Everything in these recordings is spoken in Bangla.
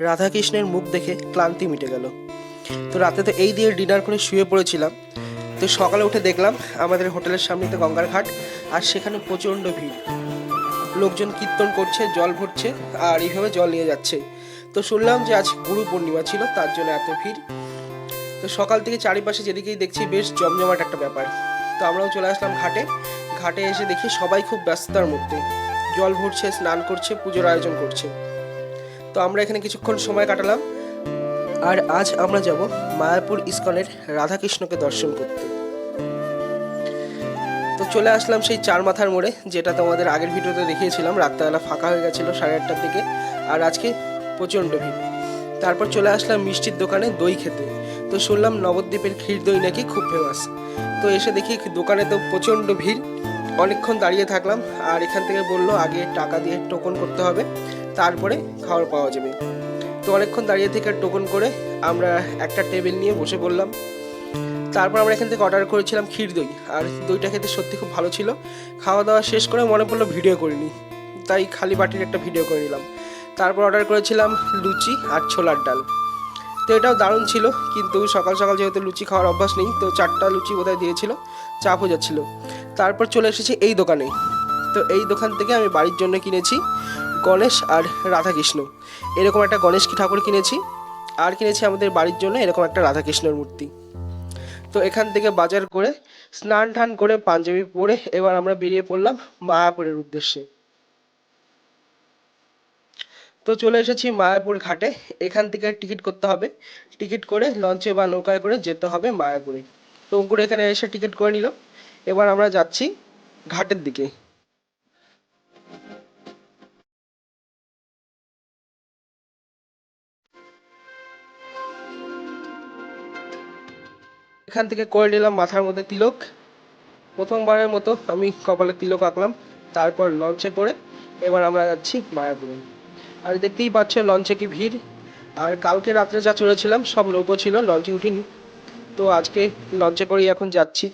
রাধাকৃষ্ণের মুখ দেখে ক্লান্তি মিটে গেল। তো রাতে তো এই দিয়ে ডিনার করে শুয়ে পড়েছিলাম। তো সকালে উঠে দেখলাম আমাদের হোটেলের সামনেতে গঙ্গার ঘাট, আর সেখানে প্রচণ্ড ভিড়। লোকজন কীর্তন করছে, জল ভরছে, আর এইভাবে জল নিয়ে যাচ্ছে। তো শুনলাম যে আজ গুরু পূর্ণিমা ছিল, তার জন্য এত ভিড়। তো সকাল থেকে চারিপাশে যেদিকেই দেখছি বেশ জমজমাট একটা ব্যাপার। তো আমরাও চলে আসলাম ঘাটে। ঘাটে এসে দেখি সবাই খুব ব্যস্ততার মধ্যে জল ভরছে, স্নান করছে, পুজোর আয়োজন করছে। তো আমরা এখানে কিছুক্ষণ সময় কাটালাম। আর আজ আমরা যাব মায়াপুর ইস্কনের রাধাকৃষ্ণকে দর্শন করতে। তো চলে আসলাম সেই চার মাথার মোড়ে, যেটা তোমাদের আগের ভিডিওতে দেখিয়েছিলাম। রাত্রেবেলা ফাঁকা হয়ে গেছিলো 8:30টার দিকে, আর আজকে প্রচণ্ড ভিড়। তারপর চলে আসলাম মিষ্টির দোকানে দই খেতে। তো শুনলাম নবদ্বীপের ক্ষীর দই নাকি খুব ফেমাস। তো এসে দেখি দোকানে তো প্রচণ্ড ভিড়। অনেকক্ষণ দাঁড়িয়ে থাকলাম, আর এখান থেকে বললো আগে টাকা দিয়ে টোকন করতে হবে, তারপরে খাবার পাওয়া যাবে। তো অনেকক্ষণ দাঁড়িয়ে থেকে টোকন করে আমরা একটা টেবিল নিয়ে বসে পড়লাম। তারপর আমরা এখান থেকে অর্ডার করেছিলাম ক্ষীর দই, আর দইটা খেতে সত্যি খুব ভালো ছিল। খাওয়া দাওয়া শেষ করে মনে পড়লো ভিডিও করিনি, তাই খালি বাটির একটা ভিডিও করে নিলাম। তারপর অর্ডার করেছিলাম লুচি আর ছোলার ডাল। তো এটাও দারুণ ছিল, কিন্তু সকাল সকাল যেহেতু লুচি খাওয়ার অভ্যাস নেই, তো 4টা লুচি বোধহয় দিয়েছিল, চাপও যাচ্ছিল। তারপর চলে এসেছি এই দোকানে। তো এই দোকান থেকে আমি বাড়ির জন্য কিনেছি গণেশ আর রাধাকৃষ্ণ, এরকম একটা গণেশ ঠাকুর কিনেছি, আর কিনেছি আমাদের বাড়ির জন্য এরকম একটা রাধাকৃষ্ণের মূর্তি। তো এখান থেকে বাজার করে স্নান টান করে পাঞ্জাবি পরে এবার আমরা বেরিয়ে পড়লাম মায়াপুরের উদ্দেশ্যে। তো চলে এসেছি মায়াপুর ঘাটে। এখান থেকে টিকিট করতে হবে, টিকিট করে লঞ্চে বা নৌকায় করে যেতে হবে মায়াপুরে। তো অঙ্কুর এখানে এসে টিকিট করে নিল। এবার আমরা যাচ্ছি ঘাটের দিকে। এখান থেকে করে নিলাম মাথার মধ্যে তিলক। প্রথমবারের মতো আমি কপালে তিলক আঁকলাম। তারপর লঞ্চে করে এবার আমরা যাচ্ছি মায়াপুরে। আর দেখতেই পাচ্ছ লঞ্চে কি ভিড়। আর কালকে রাত্রে যা চলেছিলাম সব নৌকো ছিল, লঞ্চে উঠিনি। তো আজকে লঞ্চে করেই এখন যাচ্ছি।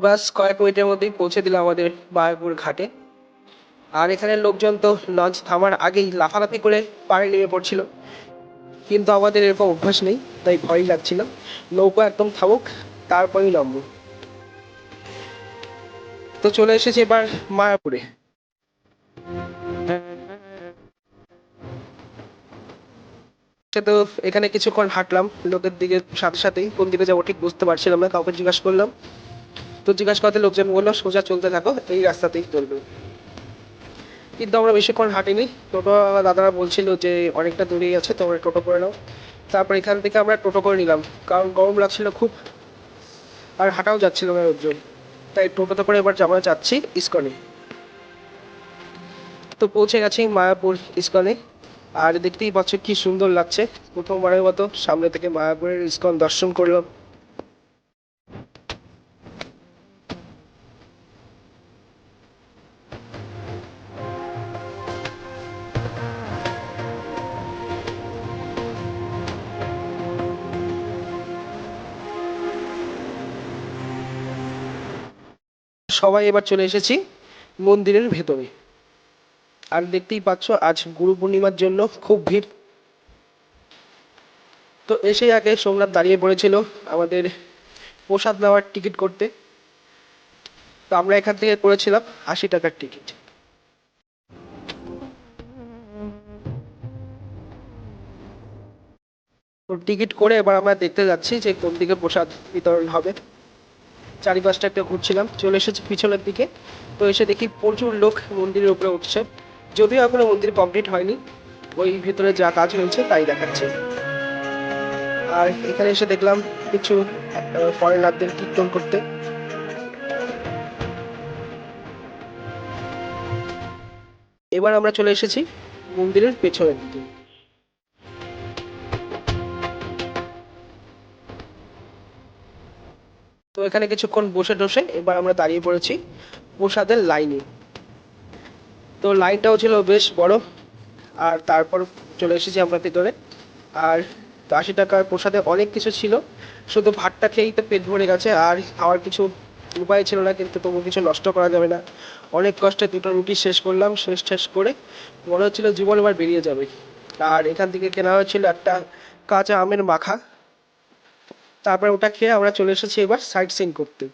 বাস কয়েক মিনিটের মধ্যেই পৌঁছে দিলাম আমাদের মায়াপুর ঘাটে। আর এখানে লোকজন তো লঞ্চ থামার আগেই লাফালাফি করে পাড়ে নেমে পড়ছিল, কিন্তু আমাদের এরকম অভ্যাস নেই, তাই ভয়ই লাগছিল। নৌকো একদম থামুক, তারপরেই নামবো। তো চলে এসেছি এবার মায়াপুরে। তো এখানে কিছুক্ষণ হাঁটলাম লোকের দিকে, সাথে সাথেই কোন দিকে যাবো ঠিক বুঝতে পারছিলাম না। কাউকে জিজ্ঞাসা করলাম, তো জিজ্ঞাসা করতে লোকজন বললো সোজা চলতে থাকো, এই রাস্তাতেই চলবে। কিন্তু আমরা বেশিক্ষণ হাঁটিনি। টোটো দাদারা বলছিল যে অনেকটা দূরেই আছে, তোমরা টোটো করে নাও। তারপর এখান থেকে আমরা টোটো করে নিলাম, কারণ গরম লাগছিল খুব, আর হাঁটাও যাচ্ছিল না রোদ্রে। তাই টোটোতে করে এবার আমরা যাচ্ছি ইস্কনে। তো পৌঁছে গেছি মায়াপুর ইস্কনে। আর দেখতেই পাচ্ছ কি সুন্দর লাগছে, প্রথমবারের মতো সামনে থেকে মায়াপুরের ইস্কন দর্শন করলাম। সবাই এবার চলে এসেছি মন্দিরের ভেতরে। আর দেখতেই পাচ্ছ আজ গুরু পূর্ণিমার জন্য খুব ভিড়। তো এসে আগে সোমনাথ দাঁড়িয়ে পড়েছিল আমাদের প্রসাদ নেওয়ার টিকিট করতে। তো আমরা এখান থেকে করেছিলাম 80 টাকার টিকিট। তো টিকিট করে এবার আমরা দেখতে যাচ্ছি যে কোন দিকে প্রসাদ বিতরণ হবে। চারিপাশটা একটা ঘুরছিলাম, চলে এসেছি পিছনের দিকে। তো এসে দেখি প্রচুর লোক মন্দিরের উপরে উঠছে। যদিও এখনো মন্দির কমপ্লিট হয়নি, ওই ভিতরে যা কাজ হয়েছে তাই দেখাচ্ছে। আর এখানে এসে দেখলাম কিছু ফরেনারদের কীর্তন করতে। এবার আমরা চলে এসেছি মন্দিরের পেছনের দিকে। তো এখানে কিছুক্ষণ বসে টসে এবার আমরা দাঁড়িয়ে পড়েছি প্রসাদের লাইনে। তো লাইনটাও ছিল বেশ বড়। আর তারপর চলে এসেছি আমরা ভিতরে। আর তো 80 টাকার প্রসাদে অনেক কিছু ছিল, শুধু ভাতটা খেয়েই তো পেট ভরে গেছে, আর খাওয়ার কিছু উপায় ছিল না, কিন্তু তবু কিছু নষ্ট করা যাবে না। অনেক কষ্টে দুটো রুটি শেষ করলাম, শেষ করে মনে হচ্ছিল জীবন এবার বেরিয়ে যাবে। আর এখান থেকে কেনা হয়েছিল একটা কাঁচা আমের মাখা। তারপর ওটা খেয়ে আমরা চলে এসেছি এবার সাইট সিইং করতে।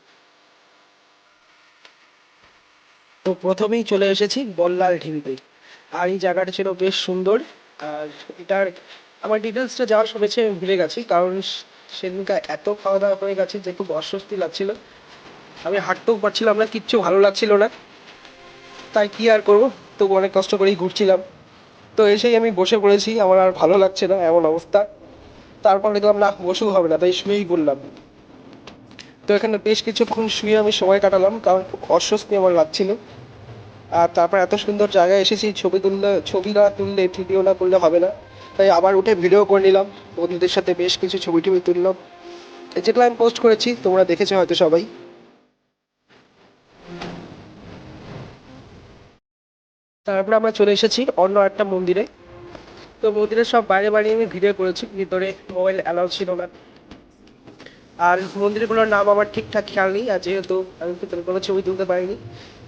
তো প্রথমেই চলে এসেছি বল্লাল ঢিবিতে। আর এই জায়গাটা ছিল বেশ সুন্দর। আর এটার আমার ডিটেলসটা যাওয়ার শুনেছি আমি ভুলে গেছি, কারণ সেদিনকার এত খাওয়া দাওয়া হয়ে গেছে যে খুব অস্বস্তি লাগছিল। আমি হাঁটতেও পারছিলাম না, কিচ্ছু ভালো লাগছিল না। তাই কি আর করবো, তবু অনেক কষ্ট করেই ঘুরছিলাম। তো এসেই আমি বসে পড়েছি, আমার আর ভালো লাগছে না এমন অবস্থা। তারপর দেখলাম না, বসেও হবে না, তাই শুয়েই পড়লাম। তো এখানে বেশ কিছুক্ষণ শুয়ে আমি সময় কাটালাম, কারণ খুব অস্বস্তি আমার লাগছিল। আর তারপর এত সুন্দর জায়গায় এসেছি, ছবি না তুললে, ভিডিও না করলে হবে না। তাই আবার উঠে ভিডিও করে নিলাম, বন্ধুদের সাথে বেশ কিছু ছবি টবি তুললাম। যেগুলো আমি পোস্ট করেছি তোমরা দেখেছো হয়তো সবাই। তারপর আমরা চলে এসেছি অন্য একটা মন্দিরে। তো মন্দিরের সব বাইরে বাইরে আমি ভিডিও করেছি, ভিতরে মোবাইল অ্যালাউ ছিল না। আর মন্দিরগুলোর নাম আমার ঠিকঠাক খেয়াল নেই, আর যেহেতু আমি ভিতরে কোনো ছবি তুলতে পারিনি,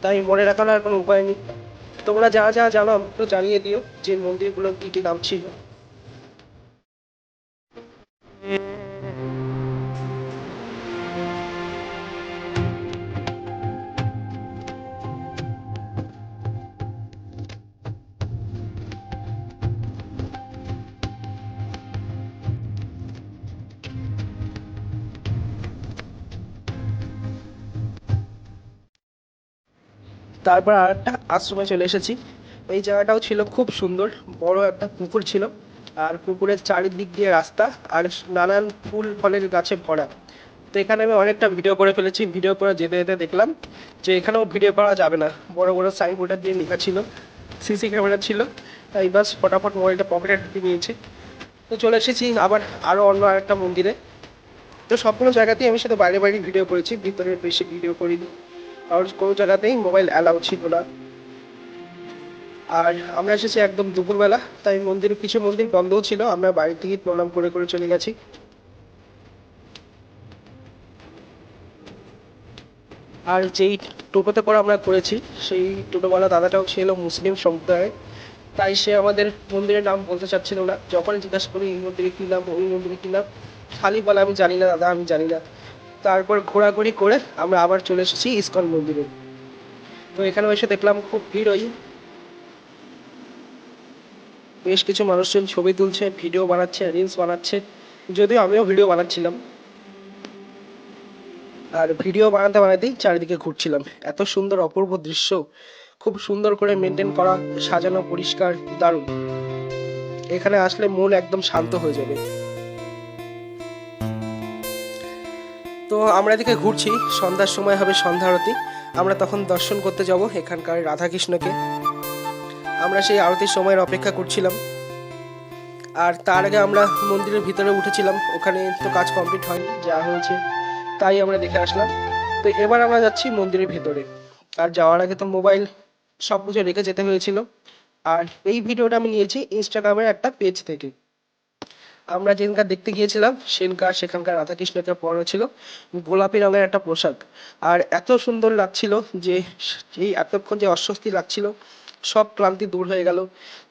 তাই মনে রাখার আর কোনো উপায় নেই। তোমরা যা যা জানো একটু জানিয়ে দিও যে মন্দিরগুলোর কী কী নাম ছিল। তারপর আর একটা আশ্রমে চলে এসেছি। এই জায়গাটাও ছিল খুব সুন্দর, বড় একটা পুকুর ছিল। আর পুকুরের চারিদিক দিয়ে রাস্তা, আর নানান ফুল ফলের গাছে ভরা। তো এখানে আমি অনেকটা ভিডিও করে ফেলেছি। ভিডিও করে যেতে যেতে দেখলাম যে এখানেও ভিডিও করা যাবে না, বড় বড় সাইনবোর্ডে দিয়ে লেখা ছিল, সিসি ক্যামেরা ছিল। তাই বাস ফটাফট মোবাইলটা পকেটে ঢুকে নিয়েছি। তো চলে এসেছি আবার আরও অন্য আরেকটা মন্দিরে। তো সবগুলো জায়গাতেই আমি সাথে বাইরে বাইরে ভিডিও করেছি, ভিতরে বেশি ভিডিও করিনি, আর কোনো জায়গাতেই মোবাইল অ্যালাউ ছিল না। আর আমরা এসেছি একদম দুপুরবেলা, তাই মন্দির, কিছু মন্দির বন্ধও ছিল, আমরা বাড়ি থেকে প্রণাম করে করে চলে গেছি। আর যেই টোটোতে করে আমরা করেছি, সেই টোটোওয়ালা দাদাটাও ছিল মুসলিম সম্প্রদায়ের। তাই সে আমাদের মন্দিরের নাম বলতে চাচ্ছিল না। যখন জিজ্ঞাসা করি এই মন্দিরে কী নাম, ওই মন্দিরে কী নাম, খালি বলে আমি জানি না দাদা, আমি জানি না। তারপর ঘোরাঘুরি করে আমরা আবার চলে এসেছি ইসকন মন্দিরে। তো এখানেও এসে দেখলাম খুব ভিড়, ওই বেশ কিছু মানুষজন ছবি তুলছে, ভিডিও বানাচ্ছে, রিলস বানাচ্ছে। যদিও আমিও ভিডিও বানাচ্ছিলাম। আর ভিডিও বানাতে বানাতেই চারিদিকে ঘুরছিলাম। এত সুন্দর অপূর্ব দৃশ্য, খুব সুন্দর করে মেনটেন করা, সাজানো, পরিষ্কার, দারুণ। এখানে আসলে মন একদম শান্ত হয়ে যাবে। তো আমরা এদিকে ঘুরছি, সন্ধ্যার সময় হবে সন্ধ্যা আরতি। আমরা তখন দর্শন করতে যাব এখানকার রাধাকৃষ্ণকে। আমরা সেই আরতির সময়ের অপেক্ষা করছিলাম। আর তার আগে আমরা মন্দিরের ভিতরে উঠেছিলাম, ওখানে তো কাজ কমপ্লিট হয়নি, যা হয়েছে তাই আমরা দেখে আসলাম। তো এবার আমরা যাচ্ছি মন্দিরের ভেতরে। আর যাওয়ার আগে তো মোবাইল সব কিছু রেখে যেতে হয়েছিল। আর এই ভিডিওটা আমি নিয়েছি ইনস্টাগ্রামের একটা পেজ থেকে। আমরা যেদিনকার দেখতে গিয়েছিলাম সেখানকার রাধাকৃষ্ণকে পরানো ছিল গোলাপি রঙের একটা পোশাক। আর এত সুন্দর লাগছিল যে এই এতক্ষণ যে অস্বস্তি লাগছিল সব ক্লান্তি দূর হয়ে গেল।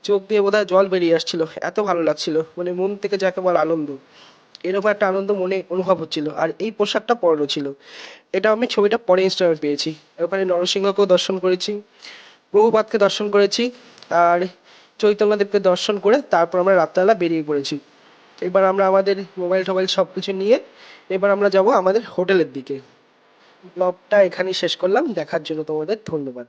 চোখ দিয়ে বোধহয় জল বেরিয়ে আসছিল, এত ভালো লাগছিল, মানে মন থেকে যাকে বল আনন্দ, এরকম একটা আনন্দ মনে অনুভব হচ্ছিল। আর এই পোশাকটা পরানো ছিল। এটা আমি ছবিটা পরে ইনস্টাগ্রামে পেয়েছি। ওখানে নরসিংহকেও দর্শন করেছি, প্রভুপাদকে দর্শন করেছি, আর চৈতন্যদেবকে দর্শন করে তারপর আমরা রাত্রেবেলা বেরিয়ে পড়েছি। এবার আমরা আমাদের মোবাইল টোবাইল সব কিছু নিয়ে এবার আমরা যাব আমাদের হোটেলের দিকে। ব্লগটা এখানেই শেষ করলাম। দেখার জন্য তোমাদের ধন্যবাদ।